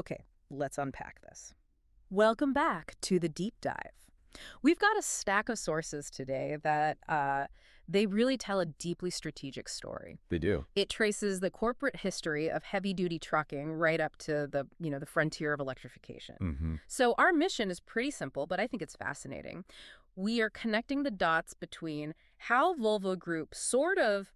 Okay, let's unpack this. Welcome back to the deep dive. We've got a stack of sources today that they really tell a deeply strategic story. They do. It traces the corporate history of heavy-duty trucking right up to the frontier of electrification. Mm-hmm. So our mission is pretty simple, but I think it's fascinating. We are connecting the dots between how Volvo Group sort of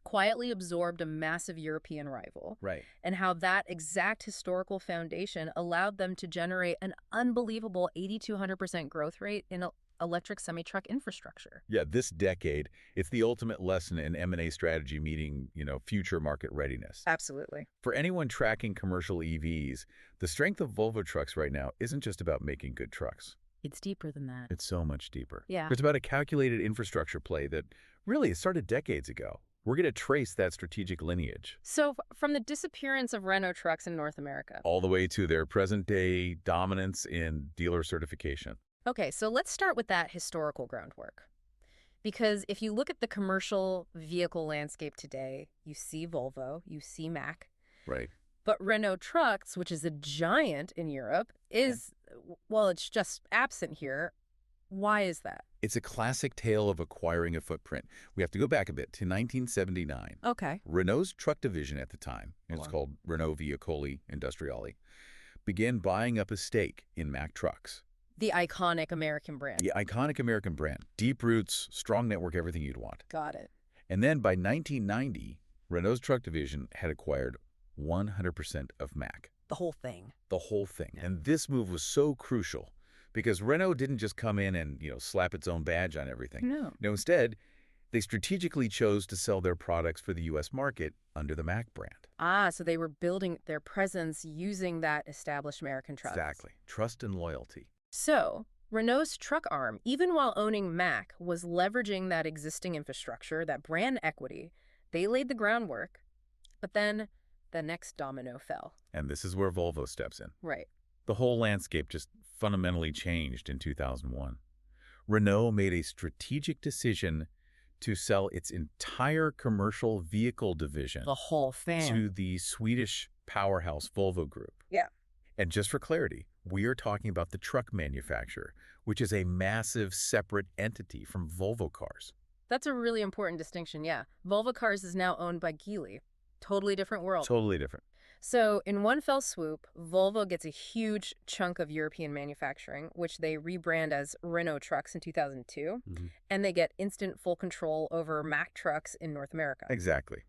quietly absorbed a massive European rival, Right. and how that exact historical foundation allowed them to generate an unbelievable 8,200% growth rate in electric semi-truck infrastructure. Yeah, this decade, it's the ultimate lesson in M&A strategy meeting, future market readiness. Absolutely. For anyone tracking commercial EVs, the strength of Volvo Trucks right now isn't just about making good trucks. It's deeper than that. It's so much deeper. Yeah. It's about a calculated infrastructure play that really started decades ago. We're going to trace that strategic lineage. So from the disappearance of Renault trucks in North America. All the way to their present-day dominance in dealer certification. Okay, so let's start with that historical groundwork. Because if you look at the commercial vehicle landscape today, you see Volvo, you see Mack. Right. But Renault Trucks, which is a giant in Europe, well, it's just absent here. Why is that? It's a classic tale of acquiring a footprint. We have to go back a bit to 1979. Okay. Renault's truck division at the time, it was called Renault Veicoli Industriali, began buying up a stake in Mack Trucks. The iconic American brand. The iconic American brand. Deep roots, strong network, everything you'd want. Got it. And then by 1990, Renault's truck division had acquired 100% of Mack. The whole thing. The whole thing. And this move was so crucial because Renault didn't just come in and, slap its own badge on everything. No. No, instead, they strategically chose to sell their products for the U.S. market under the Mack brand. Ah, so they were building their presence using that established American trust. Exactly. Trust and loyalty. So Renault's truck arm, even while owning Mack, was leveraging that existing infrastructure, that brand equity. They laid the groundwork, but then the next domino fell. And this is where Volvo steps in. Right. The whole landscape just fundamentally changed in 2001. Renault made a strategic decision to sell its entire commercial vehicle division The whole thing. to the Swedish powerhouse Volvo Group. Yeah. And just for clarity, we are talking about the truck manufacturer, which is a massive separate entity from Volvo Cars. That's a really important distinction, yeah. Volvo Cars is now owned by Geely. Totally different world. Totally different. So in one fell swoop, Volvo gets a huge chunk of European manufacturing, which they rebrand as Renault Trucks in 2002, and they get instant full control over Mack Trucks in North America. Exactly.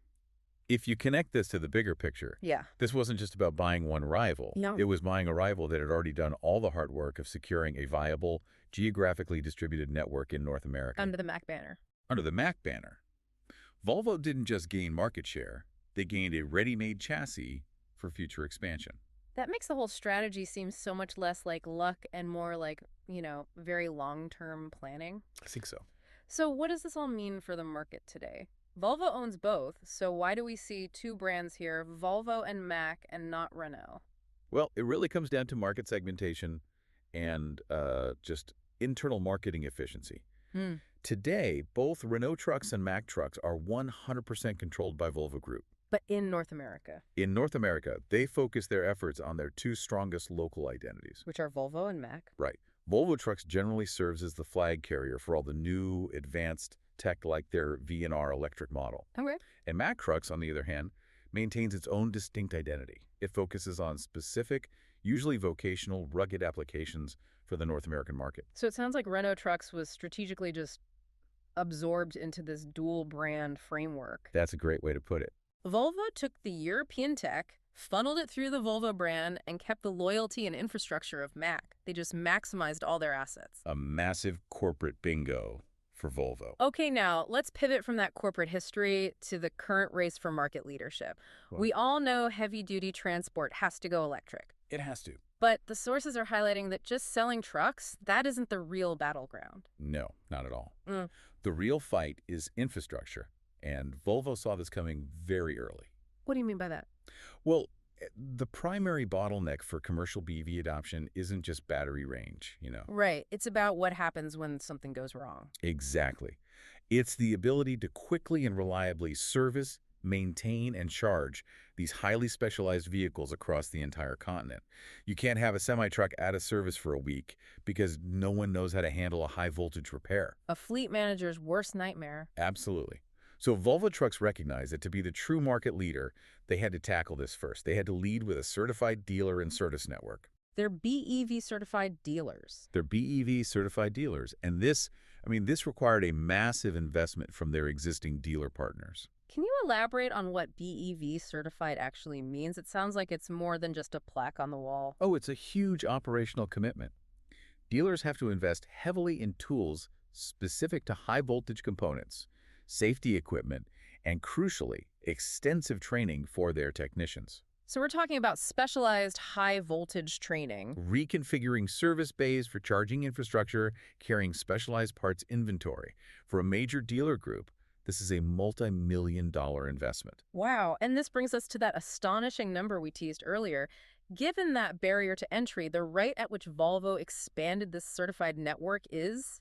If you connect this to the bigger picture, Yeah. this wasn't just about buying one rival. No. It was buying a rival that had already done all the hard work of securing a viable, geographically distributed network in North America. Under the Mack banner. Under the Mack banner. Volvo didn't just gain market share, they gained a ready-made chassis for future expansion. That makes the whole strategy seem so much less like luck and more like, very long-term planning. I think so. So what does this all mean for the market today? Volvo owns both, so why do we see two brands here, Volvo and Mack, and not Renault? Well, it really comes down to market segmentation and just internal marketing efficiency. Today, both Renault Trucks and Mack Trucks are 100% controlled by Volvo Group. But in North America. In North America, they focus their efforts on their two strongest local identities. Which are Volvo and Mack. Right. Volvo Trucks generally serves as the flag carrier for all the new, advanced tech like their V&R electric model. Okay. And Mack Trucks, on the other hand, maintains its own distinct identity. It focuses on specific, usually vocational, rugged applications for the North American market. So it sounds like Renault Trucks was strategically just absorbed into this dual brand framework. That's a great way to put it. Volvo took the European tech, funneled it through the Volvo brand, and kept the loyalty and infrastructure of Mack. They just maximized all their assets. A massive corporate bingo for Volvo. Okay, now let's pivot from that corporate history to the current race for market leadership. Well, We all know heavy-duty transport has to go electric. it has to. But the sources are highlighting that just selling trucks, that isn't the real battleground. No, not at all. Mm. The real fight is infrastructure, and Volvo saw this coming very early. What do you mean by that? Well, the primary bottleneck for commercial BEV adoption isn't just battery range, Right. It's about what happens when something goes wrong. Exactly. It's the ability to quickly and reliably service, maintain, and charge these highly specialized vehicles across the entire continent. You can't have a semi-truck out of service for a week because no one knows how to handle a high-voltage repair. A fleet manager's worst nightmare. Absolutely. So Volvo Trucks recognized that to be the true market leader, they had to tackle this first. They had to lead with a certified dealer and service network. They're BEV certified dealers. They're BEV certified dealers. And this required a massive investment from their existing dealer partners. Can you elaborate on what BEV certified actually means? It sounds like it's more than just a plaque on the wall. Oh, it's a huge operational commitment. Dealers have to invest heavily in tools specific to high-voltage components, safety equipment, and crucially, extensive training for their technicians. So we're talking about specialized high-voltage training. Reconfiguring service bays for charging infrastructure, carrying specialized parts inventory. For a major dealer group, this is a multi-million-dollar investment. Wow, and this brings us to that astonishing number we teased earlier. Given that barrier to entry, the rate at which Volvo expanded this certified network is,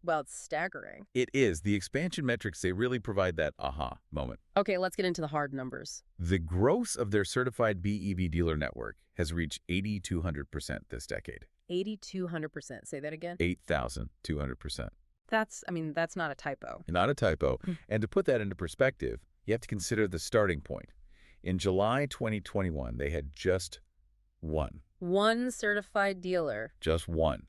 well, it's staggering. It is. The expansion metrics, they really provide that aha moment. Okay, let's get into the hard numbers. The growth of their certified BEV dealer network has reached 8,200% this decade. 8,200%. Say that again? 8,200%. That's not a typo. Not a typo. And to put that into perspective, you have to consider the starting point. In July 2021, they had just one certified dealer. Just one.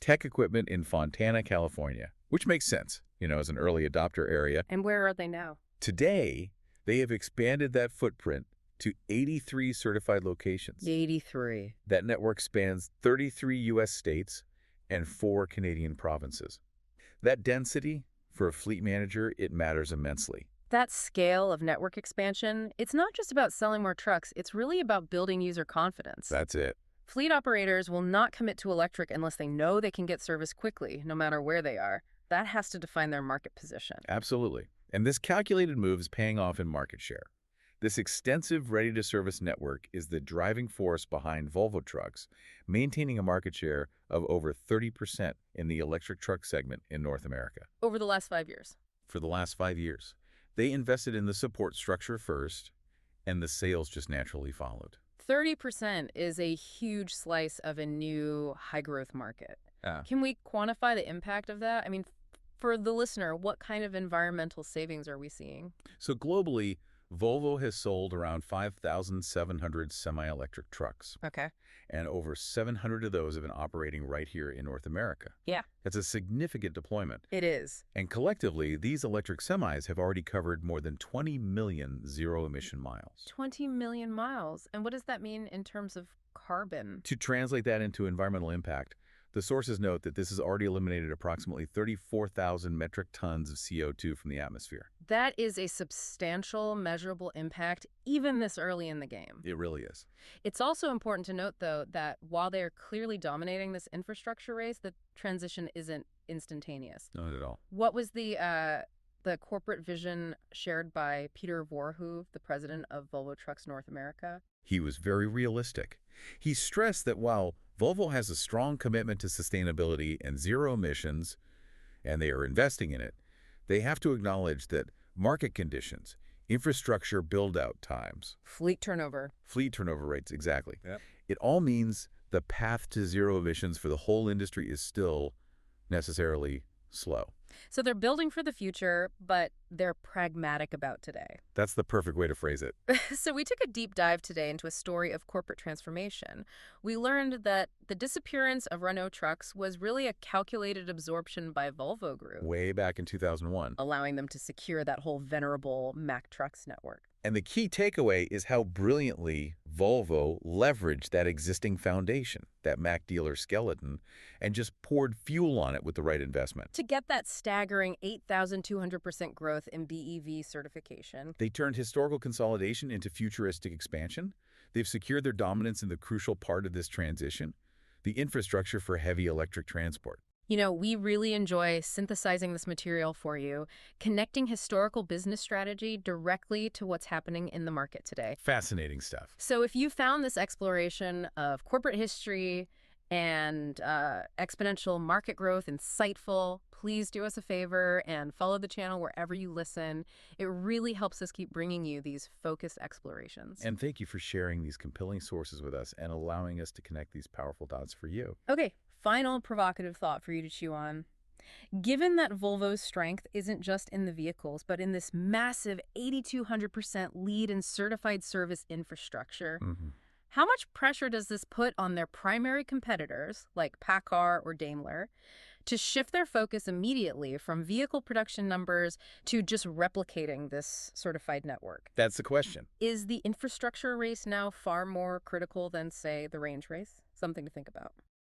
Tech equipment in Fontana, California, which makes sense, as an early adopter area. And where are they now? Today, they have expanded that footprint to 83 certified locations. 83. That network spans 33 U.S. states and 4 Canadian provinces. That density, for a fleet manager, it matters immensely. That scale of network expansion, it's not just about selling more trucks, it's really about building user confidence. That's it. Fleet operators will not commit to electric unless they know they can get service quickly, no matter where they are. That has to define their market position. Absolutely. And this calculated move is paying off in market share. This extensive ready-to-service network is the driving force behind Volvo Trucks, maintaining a market share of over 30% in the electric truck segment in North America. Over the last 5 years. For the last 5 years. They invested in the support structure first, and the sales just naturally followed. 30% is a huge slice of a new high-growth market. Can we quantify the impact of that? For the listener, what kind of environmental savings are we seeing? So globally, Volvo has sold around 5,700 semi-electric trucks. Okay. And over 700 of those have been operating right here in North America. Yeah. That's a significant deployment. It is. And collectively, these electric semis have already covered more than 20 million zero-emission miles. 20 million miles. And what does that mean in terms of carbon? To translate that into environmental impact, the sources note that this has already eliminated approximately 34,000 metric tons of CO2 from the atmosphere. That is a substantial, measurable impact, even this early in the game. It really is. It's also important to note, though, that while they are clearly dominating this infrastructure race, the transition isn't instantaneous. Not at all. What was the corporate vision shared by Peter Voorhoeve, the president of Volvo Trucks North America? He was very realistic. He stressed that while Volvo has a strong commitment to sustainability and zero emissions, and they are investing in it, they have to acknowledge that market conditions, infrastructure build-out times, fleet turnover rates, exactly. Yep. It all means the path to zero emissions for the whole industry is still necessarily slow. So they're building for the future, but they're pragmatic about today. That's the perfect way to phrase it. So we took a deep dive today into a story of corporate transformation. We learned that the disappearance of Renault Trucks was really a calculated absorption by Volvo Group, Way back in 2001. allowing them to secure that whole venerable Mack Trucks network. And the key takeaway is how brilliantly Volvo leveraged that existing foundation, that Mack dealer skeleton, and just poured fuel on it with the right investment. To get that staggering 8,200% growth in BEV certification. They turned historical consolidation into futuristic expansion. They've secured their dominance in the crucial part of this transition, the infrastructure for heavy electric transport. You know, we really enjoy synthesizing this material for you, connecting historical business strategy directly to what's happening in the market today. Fascinating stuff. So if you found this exploration of corporate history and exponential market growth, insightful. Please do us a favor and follow the channel wherever you listen. It really helps us keep bringing you these focused explorations. And thank you for sharing these compelling sources with us and allowing us to connect these powerful dots for you. Okay, final provocative thought for you to chew on. Given that Volvo's strength isn't just in the vehicles, but in this massive 8,200% lead and certified service infrastructure, how much pressure does this put on their primary competitors, like PACCAR or Daimler, to shift their focus immediately from vehicle production numbers to just replicating this certified network? That's the question. Is the infrastructure race now far more critical than, say, the range race? Something to think about.